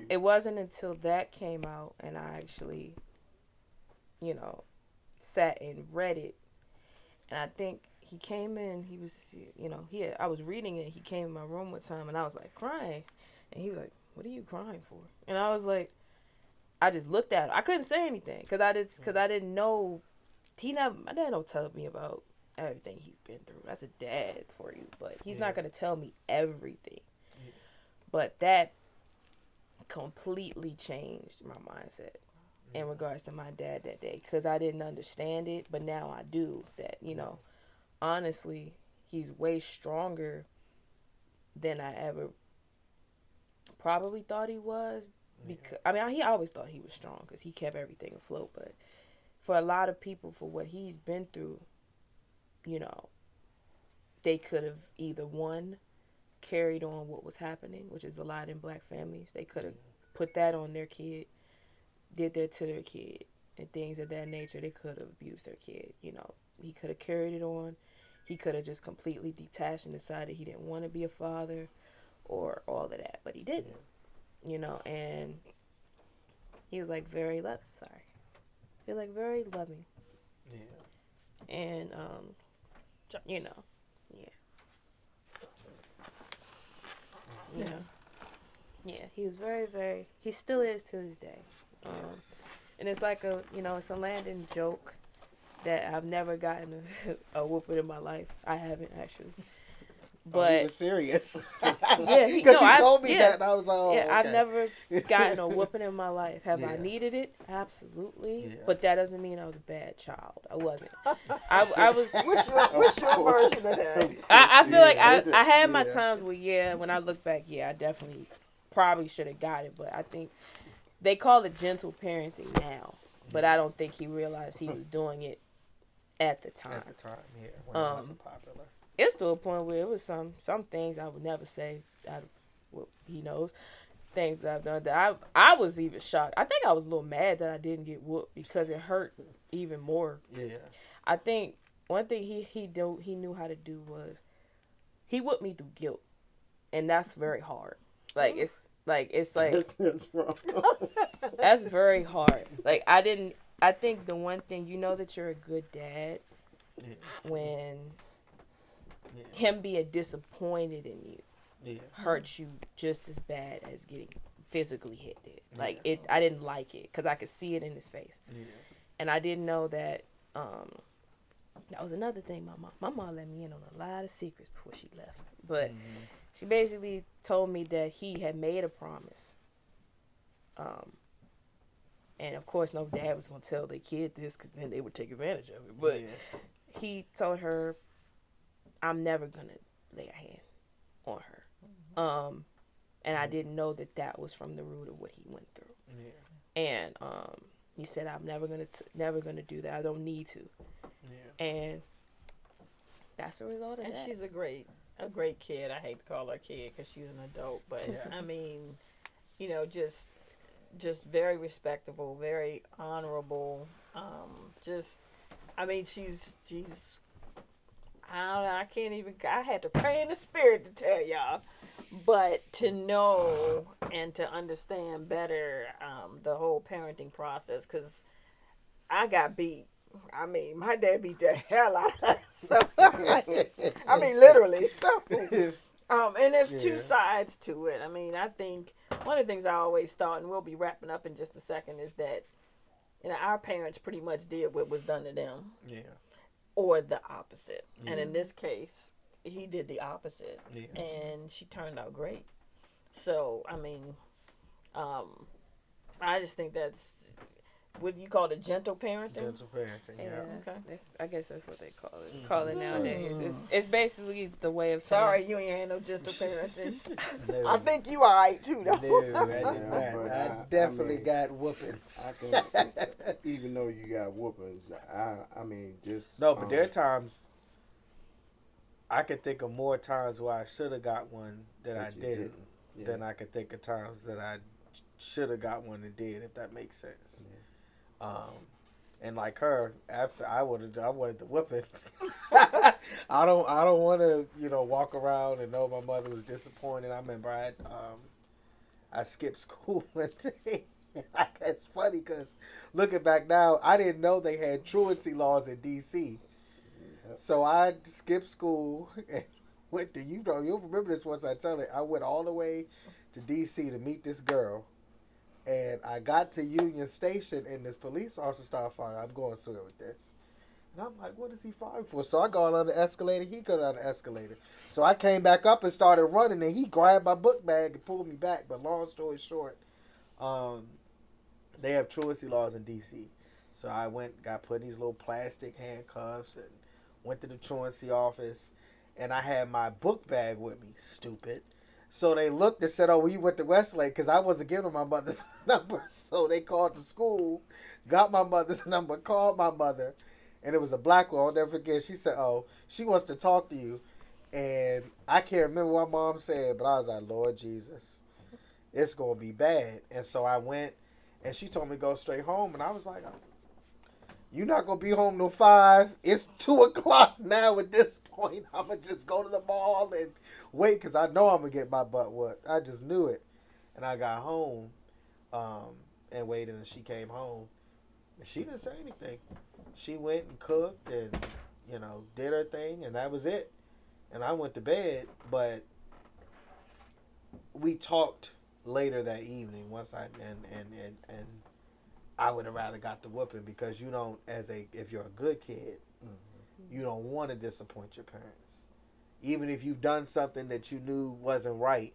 it wasn't until that came out and I actually, you know, sat and read it. And I think he came in, he was, you know, I was reading it. He came in my room one time and I was like crying. And he was like, "What are you crying for?" And I was like, I just looked at him. I couldn't say anything because I didn't know. My dad don't tell me about everything he's been through. That's a dad for you, but he's not going to tell me everything. Yeah. But that completely changed my mindset in regards to my dad that day, because I didn't understand it, but now I do. That, you know, honestly, he's way stronger than I ever probably thought he was. Because he always thought he was strong because he kept everything afloat, but for a lot of people, for what he's been through, you know, they could have either carried on what was happening, which is a lot in black families. They could have put that on their kid, did that to their kid, and things of that nature. They could have abused their kid. You know, he could have carried it on. He could have just completely detached and decided he didn't want to be a father or all of that, but he didn't. You know, and he was like very loving. He was like very loving. Yeah. And you know, yeah, he was very, very. He still is to this day. And it's like it's a Landon joke that I've never gotten a whooping in my life. I haven't actually. But he was serious. Yeah, he told me that, and I was like, "Oh, okay." I've never gotten a whooping in my life. Have I needed it? Absolutely. Yeah. But that doesn't mean I was a bad child. I wasn't. I was. What's your version of that? I feel like I had my times where when I look back, I definitely probably should have got it. But I think they call it gentle parenting now. But I don't think he realized he was doing it at the time. At the time, when it wasn't popular. It's to a point where it was some things I would never say out of what he knows. Things that I've done that I was even shocked. I think I was a little mad that I didn't get whooped because it hurt even more. Yeah. I think one thing he knew how to do was he whooped me through guilt, and that's very hard. It's like That's wrong. that's very hard. I think the one thing, you know that you're a good dad when him being disappointed in you hurts you just as bad as getting physically hit did. I didn't like it because I could see it in his face. And I didn't know that that was another thing. My mom let me in on a lot of secrets before she left. But she basically told me that he had made a promise And of course, no dad was gonna tell their kid this because then they would take advantage of it. But he told her, "I'm never gonna lay a hand on her." And I didn't know that was from the root of what he went through. Yeah. And he said, "I'm never gonna do that. I don't need to." Yeah. And that's the result of and that. she's a great kid. I hate to call her a kid because she's an adult, but I mean, just very respectable, very honorable. I mean, she's. I don't know. I can't even. I had to pray in the spirit to tell y'all, but to know and to understand better the whole parenting process, because I got beat. I mean, my dad beat the hell out of us. So, I mean, literally. So, and there's two sides to it. I mean, I think one of the things I always thought, and we'll be wrapping up in just a second, is that our parents pretty much did what was done to them. Yeah. Or the opposite. Yeah. And in this case, he did the opposite. Yeah. And she turned out great. So, I mean, I just think that's what you call it, gentle parenting. Gentle parenting, yeah. Okay. I guess that's what they call it. Call it nowadays. It's basically the way of saying, sorry, you ain't had no gentle parenting. No. I think you all right too, though. No, I did not. I definitely got whoopings. I think, even though you got whoopings, I mean, just no. But there are times I could think of more times where I should have got one that I didn't, than I could think of times that I should have got one and did. If that makes sense. Yeah. And like her, after I wanted the whooping. I don't want to walk around and know my mother was disappointed. I remember I skipped school one day. It's funny because looking back now, I didn't know they had truancy laws in D.C. So I skipped school and went to you'll remember this once I tell it. I went all the way to D.C. to meet this girl. And I got to Union Station, and this police officer started firing. I'm going somewhere with this. And I'm like, what is he firing for? So I got on the escalator. He got on the escalator. So I came back up and started running, and he grabbed my book bag and pulled me back. But long story short, they have truancy laws in D.C. So I got put in these little plastic handcuffs and went to the truancy office. And I had my book bag with me, stupid. So they looked and said, "Oh, well, you went to Westlake," because I wasn't giving my mother's number. So they called the school, got my mother's number, called my mother, and it was a black one. I'll never forget. She said, "Oh, she wants to talk to you." And I can't remember what mom said, but I was like, Lord Jesus, it's going to be bad. And so I went, and she told me to go straight home. And I was like, you're not going to be home till 5. It's 2 o'clock now at this point. I'm going to just go to the mall and wait because I know I'm going to get my butt whooped. I just knew it. And I got home and waited, and she came home. And she didn't say anything. She went and cooked and, did her thing, and that was it. And I went to bed, but we talked later that evening once and I would have rather got the whooping because you don't, if you're a good kid, you don't want to disappoint your parents. Even if you've done something that you knew wasn't right,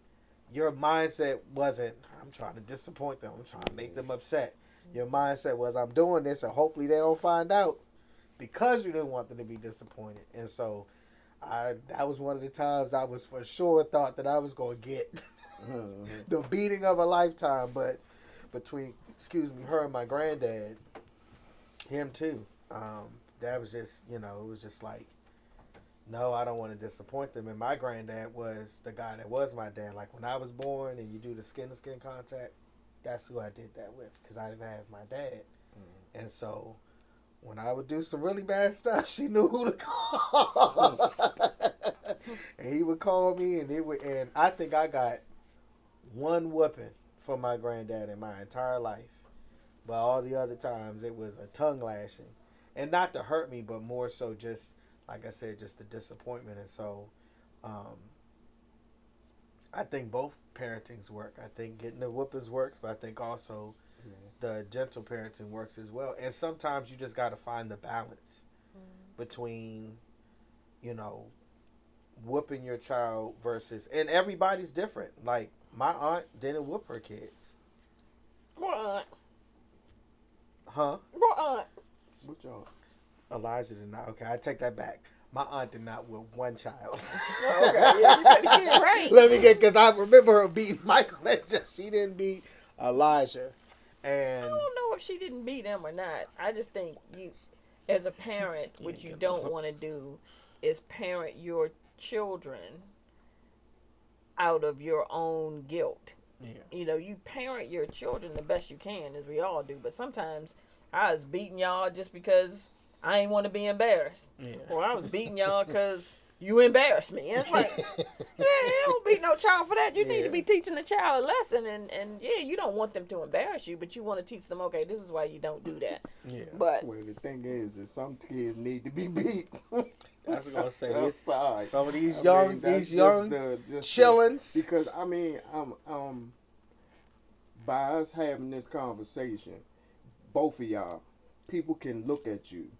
your mindset wasn't, I'm trying to disappoint them, I'm trying to make them upset. Your mindset was, I'm doing this and hopefully they don't find out because you didn't want them to be disappointed. And so that was one of the times I was for sure thought that I was going to get the beating of a lifetime. But between, her and my granddad, him too, that was just, it was just like, no, I don't want to disappoint them. And my granddad was the guy that was my dad. Like when I was born and you do the skin-to-skin contact, that's who I did that with because I didn't have my dad. And so when I would do some really bad stuff, she knew who to call. And he would call me, and I think I got one whooping from my granddad in my entire life. But all the other times, it was a tongue lashing. And not to hurt me, but more so just, like I said, just the disappointment. And so I think both parenting's work. I think getting the whoopings works, but I think also the gentle parenting works as well. And sometimes you just got to find the balance between, whooping your child versus, and everybody's different. Like my aunt didn't whoop her kids. aunt? Huh? What aunt? What y'all? Elijah did not. Okay, I take that back. My aunt did not with one child. Okay, yeah, you said the kid right. Let me get, because I remember her beating Michael and just, she didn't beat Elijah. I And don't know if she didn't beat him or not. I just think you, as a parent, what you don't want to do is parent your children out of your own guilt. yeah, You know, you parent your children the best you can, as we all do. But sometimes I was beating y'all just because I ain't want to be embarrassed. yeah. Or I was beating y'all because you embarrassed me. And it's like, yeah, I don't beat no child for that. You need to be teaching the child a lesson. And yeah, you don't want them to embarrass you, but you want to teach them, okay, this is why you don't do that. Yeah. But Well, the thing is some kids need to be beat. I was gonna say I'm this. sorry. Some of these I young, mean, that's these young just chillins. because I mean, by us having this conversation, both of y'all, people can look at you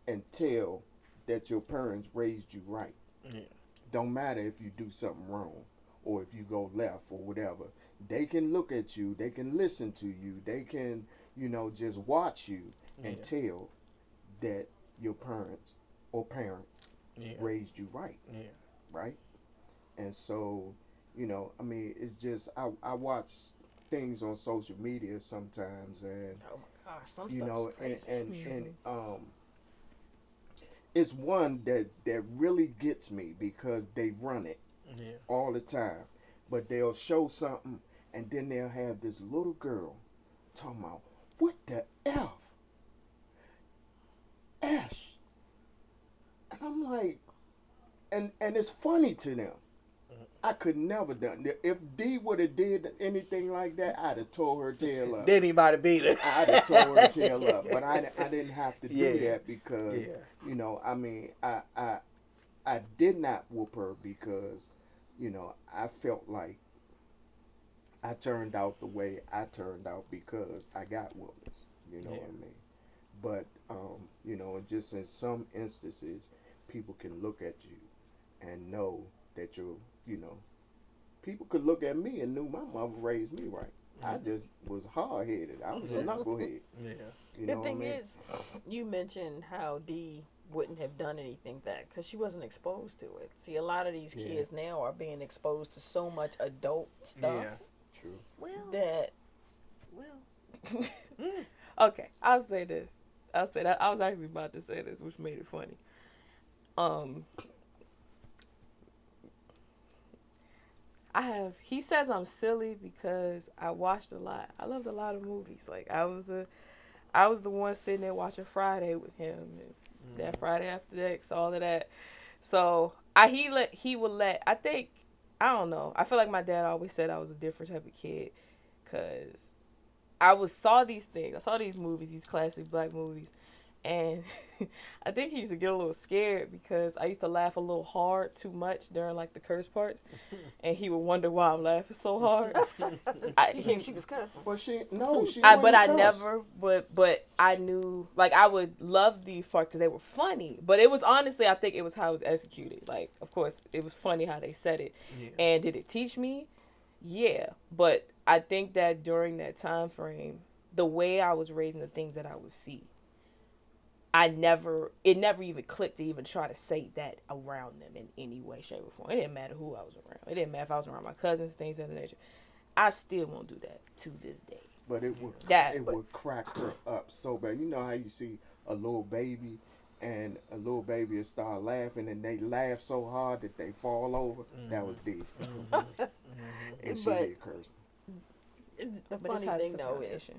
and tell that your parents raised you right. Yeah. Don't matter if you do something wrong or if you go left or whatever. They can look at you, they can listen to you, they can, just watch you and tell that your parents raised you right. Yeah. Right? And so, I mean, it's just I watch things on social media sometimes, and oh my gosh, some stuff is crazy. and it's one that really gets me because they run it all the time, but they'll show something and then they'll have this little girl talking about what the F, and I'm like, and it's funny to them. I could never done. If D would have did anything like that, I'd have tore her tail up. Then anybody beat her. I'd have tore her tail up. But I didn't have to do that because, I mean, I did not whoop her because, I felt like I turned out the way I turned out because I got whoopings. You know what I mean? But, just in some instances, people can look at you and know that you're, people could look at me and knew my mother raised me right. I just was hard-headed. I was a knucklehead. The thing is, you mentioned how Dee wouldn't have done anything because she wasn't exposed to it. See, a lot of these kids now are being exposed to so much adult stuff. Yeah, true. Okay, I'll say this. I'll say that. I was actually about to say this, which made it funny. He says I'm silly because I watched a lot. I loved a lot of movies. Like I was the one sitting there watching Friday with him and that Friday After Next, all of that. So he would let, I think, I don't know. I feel like my dad always said I was a different type of kid because I saw these things. I saw these movies, these classic black movies. And I think he used to get a little scared because I used to laugh a little hard too much during like the curse parts, and he would wonder why I'm laughing so hard. She was cussing. But but I knew, like, I would love these parts because they were funny. But it was honestly, I think it was how it was executed. Like, of course, it was funny how they said it. Yeah. And did it teach me? Yeah. But I think that during that time frame, the way I was raised and the things that I would see, it never even clicked to even try to say that around them in any way, shape, or form. It didn't matter who I was around. It didn't matter if I was around my cousins, things of that nature. I still won't do that to this day. But it would crack her up so bad. You know how you see a little baby and a little baby will start laughing and they laugh so hard that they fall over? Mm-hmm. That was deep. Mm-hmm. And she did curse. The funny thing though is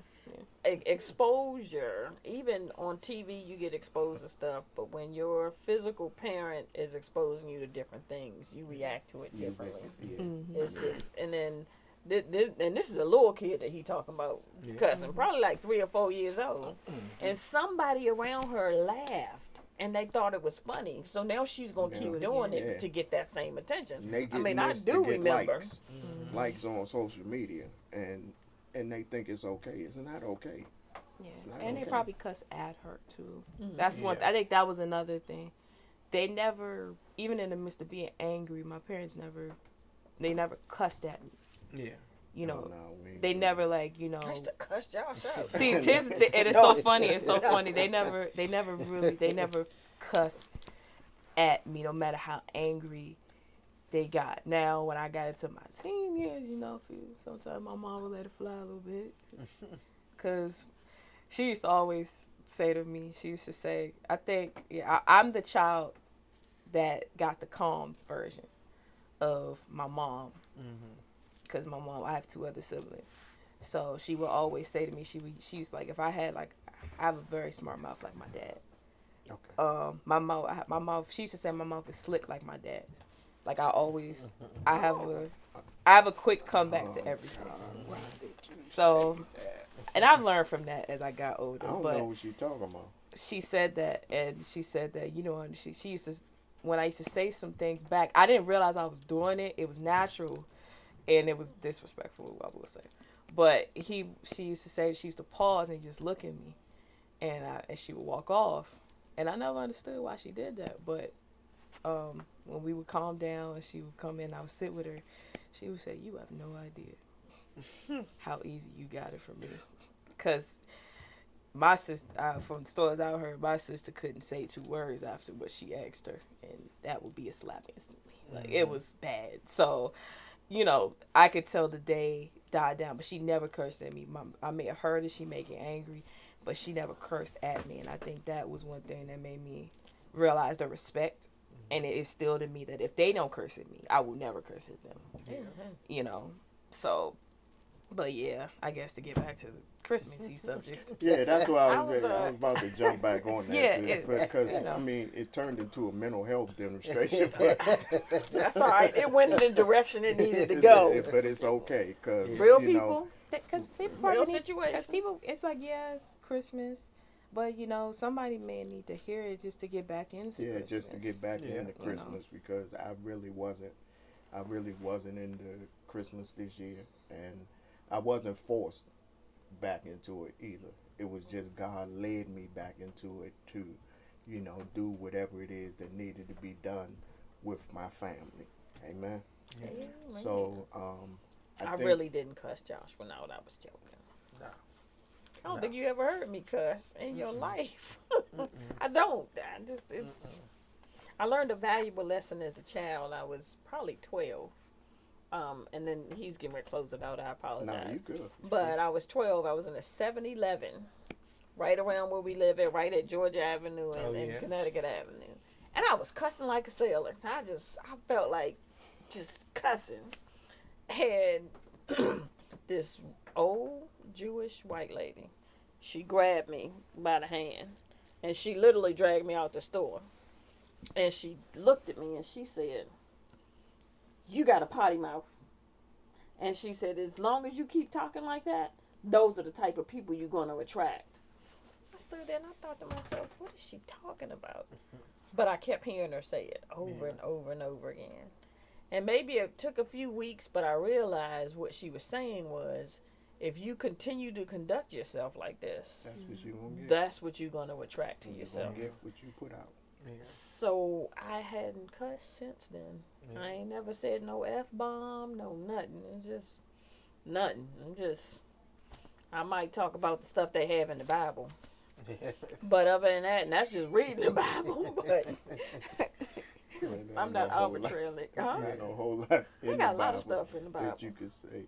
exposure. Even on TV, you get exposed to stuff, but when your physical parent is exposing you to different things, you react to it differently. It's just, and then, and this is a little kid that he talking about cussing, probably like 3 or 4 years old, and somebody around her laughed. And they thought it was funny, so now she's gonna keep doing it to get that same attention. I mean, I do remember likes on social media, and they think it's okay. It's not okay. Yeah, and they probably cuss at her too. That's one. I think that was another thing. They never, even in the midst of being angry, my parents never cussed at me. Yeah. you know, no, they never like, you know. I used to cuss Josh out. See, it is so funny. It's so funny. They never cussed at me, no matter how angry they got. Now, when I got into my teen years, you know, sometimes my mom would let it fly a little bit, cause she used to always say to me, she used to say, I think, I'm the child that got the calm version of my mom, because my mom, I have 2 other siblings, so she would always say to me, she's like, if I had like, I have a very smart mouth like my dad. Okay. My mouth. She used to say my mouth is slick like my dad's. Like I have a quick comeback to everything. So, and I've learned from that as I got older. I don't know what she's talking about. She said that, you know, she used to, when I used to say some things back, I didn't realize I was doing it. It was natural, and it was disrespectful, I will say. But she used to say, she used to pause and just look at me, and she would walk off. And I never understood why she did that. But when we would calm down and she would come in, I would sit with her, she would say, you have no idea how easy you got it from me. Because my sister, from the stories I heard, my sister couldn't say 2 words after what she asked her. And that would be a slap instantly. Like, it was bad. So, you know, I could tell the day died down, but she never cursed at me. I may have heard it, she may get angry, but she never cursed at me. And I think that was one thing that made me realize the respect. And it instilled in me that if they don't curse at me, I will never curse at them. Yeah. You know? So, but yeah, I guess to get back to the Christmassy subject. Yeah, that's what I was about to jump back on that. Yeah. Because, you know. I mean, it turned into a mental health demonstration. That's all right. It went in the direction it needed to go. But it's okay. Cause, Real you people. know, Because people, it's like, yes, Christmas. But, you know, somebody may need to hear it just to get back into Christmas. Yeah, just to get back into Christmas, because I really wasn't into Christmas this year, and I wasn't forced back into it either. It was just God led me back into it to, you know, do whatever it is that needed to be done with my family. Amen. Yeah. So, I really didn't cuss Joshwyn out. I was joking. No. I don't think you ever heard me cuss in your life. I don't. I learned a valuable lesson as a child. I was probably 12. And then he's getting ready to close it out. I apologize. No, you good. But I was 12. I was in a 7-Eleven right around where we live at, right at Georgia Avenue and Connecticut Avenue. And I was cussing like a sailor. I felt like just cussing. And this old Jewish white lady, she grabbed me by the hand, and she literally dragged me out the store. And she looked at me and she said, you got a potty mouth. And she said, as long as you keep talking like that, those are the type of people you're going to attract. I stood there and I thought to myself, what is she talking about? But I kept hearing her say it over and over and over again. And maybe it took a few weeks, but I realized what she was saying was, if you continue to conduct yourself like this, that's what you're going to attract to yourself. You're going to get what you put out. Yeah. So I hadn't cussed since then. Yeah. I ain't never said no F-bomb, no nothing. It's just nothing. I might talk about the stuff they have in the Bible. But other than that, and that's just reading the Bible. But I'm not arbitrarily. Huh? There's no whole lot in I got a lot of stuff in the Bible that you could say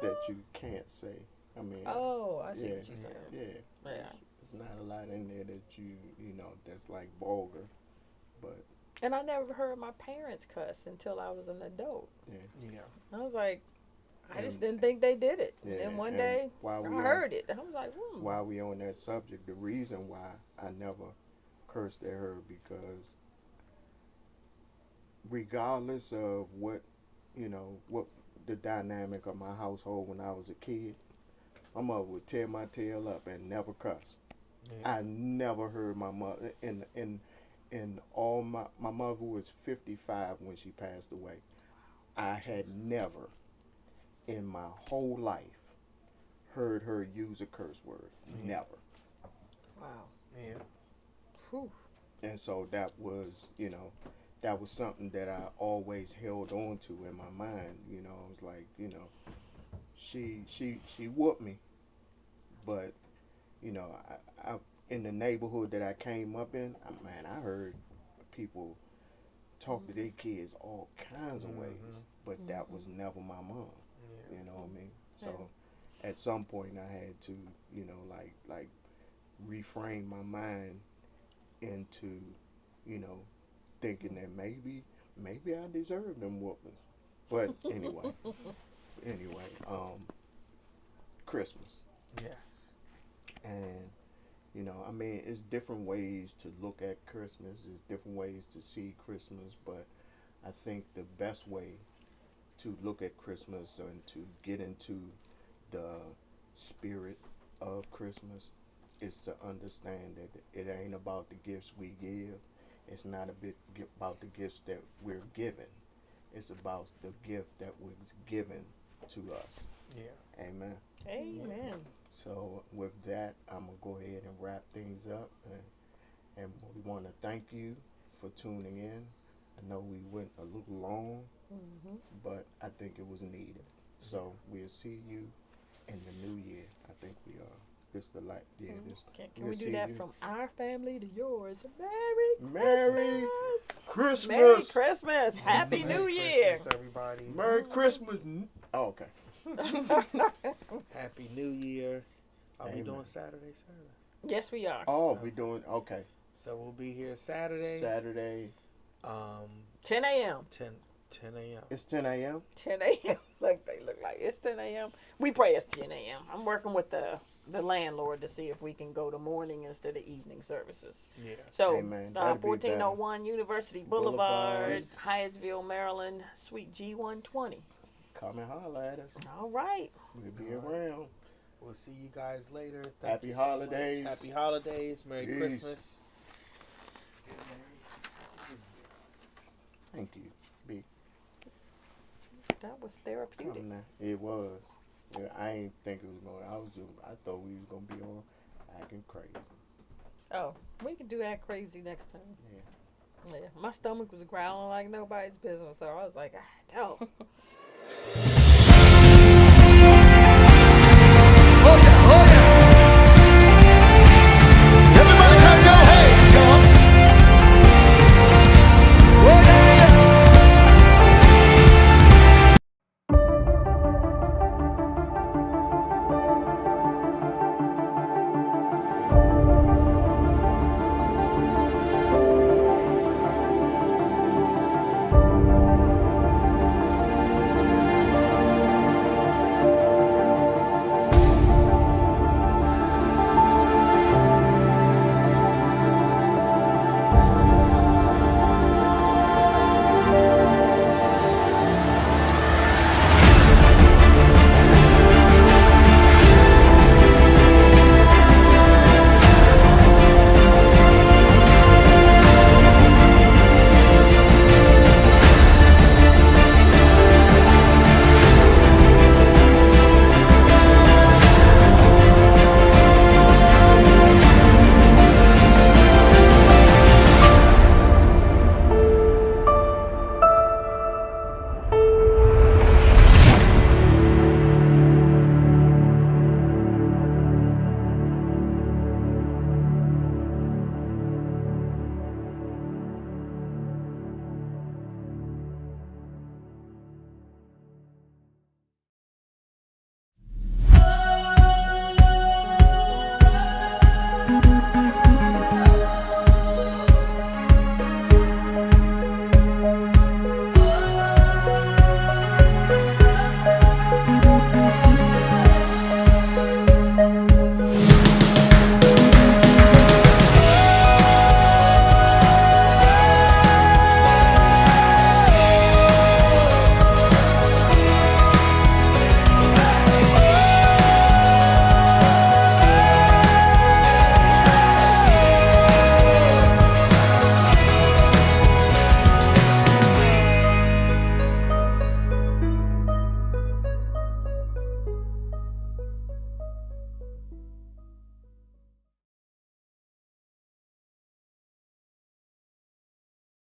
that you can't say. I mean. Oh, I see what you're saying. Yeah. There's not a lot in there that you know, that's like vulgar, but. And I never heard my parents cuss until I was an adult. Yeah. I was like, I just didn't think they did it. Yeah, and then one day, I heard it. I was like, While we on that subject, the reason why I never cursed at her, because regardless of what, you know, what the dynamic of my household when I was a kid, my mother would tear my tail up and never cuss. Yeah. I never heard my mother, in all my mother was 55 when she passed away. I had never in my whole life heard her use a curse word. Never. Wow. Yeah. Whew. And so that was, you know, that was something that I always held on to in my mind. You know, it was like, you know, she whooped me, but you know, I in the neighborhood that I came up in, man, I heard people talk to their kids all kinds of ways, but that was never my mom. You know what I mean? So at some point I had to, you know, like reframe my mind into, you know, thinking that maybe I deserve them whoopings. But anyway, Christmas. Yes. And you know, I mean, it's different ways to look at Christmas. There's different ways to see Christmas, but I think the best way to look at Christmas and to get into the spirit of Christmas is to understand that it ain't about the gifts we give. It's not a bit about the gifts that we're given. It's about the gift that was given to us. Yeah. Amen. Amen. So with that, I'm gonna go ahead and wrap things up, and we want to thank you for tuning in. I know we went a little long, but I think it was needed. So we'll see you in the new year. I think we are. This the light. Yeah. This. Can we do that from our family to yours? Merry Christmas. Merry Christmas. Happy Merry New Year. Christmas, everybody. Merry Christmas. Oh, okay. Happy New Year. Are we Amen. doing Saturday service? Yes, we are. Oh, we doing okay. So we'll be here Saturday. 10 a.m. 10 a.m. It's 10 a.m. 10 a.m. Look, they look like it's 10 a.m. We pray it's 10 a.m. I'm working with the landlord to see if we can go to morning instead of evening services. Yeah. So, Amen. That'd be 1401 University Boulevard, Hyattsville, Maryland, Suite G120. Come and holler at us. All right. We'll be around. We'll see you guys later. Happy you so much. holidays. Happy holidays. Merry Peace. Christmas. Thank you. B. That was therapeutic. Come now. It was. Yeah, I ain't think it was going. I thought we was gonna be on acting crazy. Oh, we can do that crazy next time. Yeah. Yeah. My stomach was growling like nobody's business, so I was like, don't.